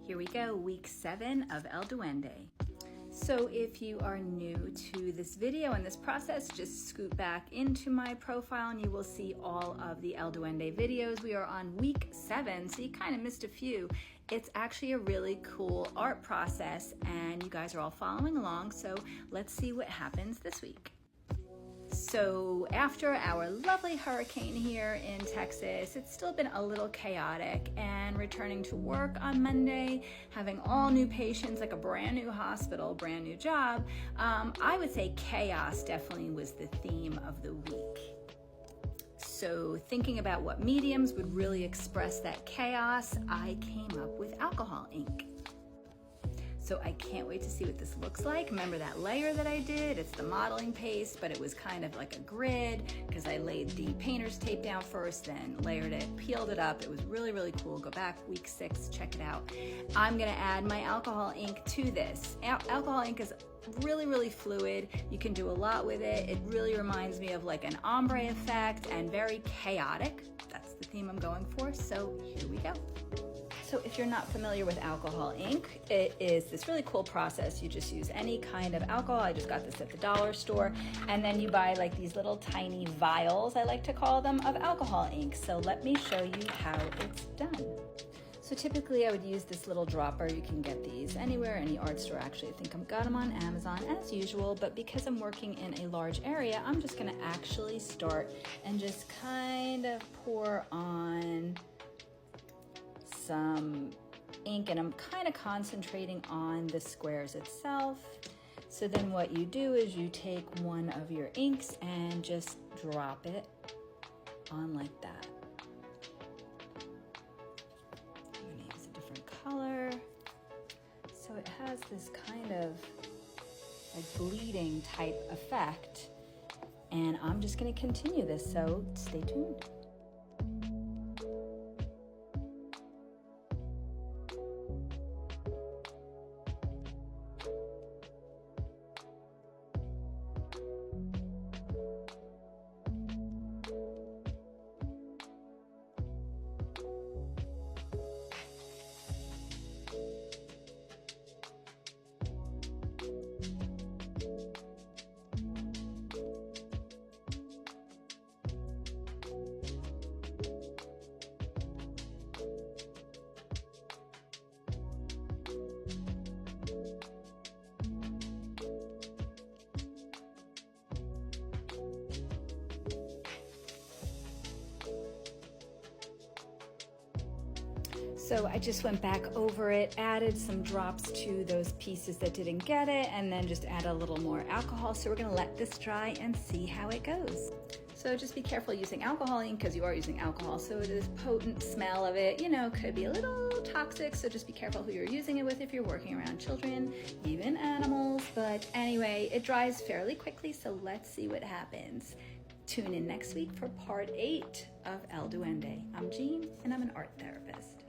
Here we go, week 7 of El Duende. So if you are new to this video and this process, just scoot back into my profile and you will see all of the El Duende videos. We are on week 7, so you kind of missed a few. It's actually a really cool art process and you guys are all following along, so let's see what happens this week. So after our lovely hurricane here in Texas, it's still been a little chaotic, and returning to work on Monday, having all new patients, like a brand new hospital, brand new job, I would say chaos definitely was the theme of the week. So thinking about what mediums would really express that chaos, I came up with alcohol ink. So I can't wait to see what this looks like. Remember that layer that I did? It's the modeling paste, but it was kind of like a grid because I laid the painter's tape down first, then layered it, peeled it up. It was really, really cool. Go back week 6, check it out. I'm gonna add my alcohol ink to this. Alcohol ink is really, really fluid. You can do a lot with it. It really reminds me of like an ombre effect and very chaotic. That's the theme I'm going for, so here we go. So if you're not familiar with alcohol ink, it is this really cool process. You just use any kind of alcohol. I just got this at the dollar store. And then you buy like these little tiny vials, I like to call them, of alcohol ink. So let me show you how it's done. So typically I would use this little dropper. You can get these anywhere, any art store. Actually, I think I've got them on Amazon as usual, but because I'm working in a large area, I'm just gonna actually start and just kind of pour on some ink, and I'm kind of concentrating on the squares itself. So then what you do is you take one of your inks and just drop it on like that. I'm going to use a different color. So it has this kind of like bleeding type effect, and I'm just going to continue this, so stay tuned. So I just went back over it, added some drops to those pieces that didn't get it, and then just add a little more alcohol. So we're gonna let this dry and see how it goes. So just be careful using alcohol ink because you are using alcohol. So this potent smell of it, you know, could be a little toxic. So just be careful who you're using it with if you're working around children, even animals. But anyway, it dries fairly quickly. So let's see what happens. Tune in next week for part 8 of El Duende. I'm Jean and I'm an art therapist.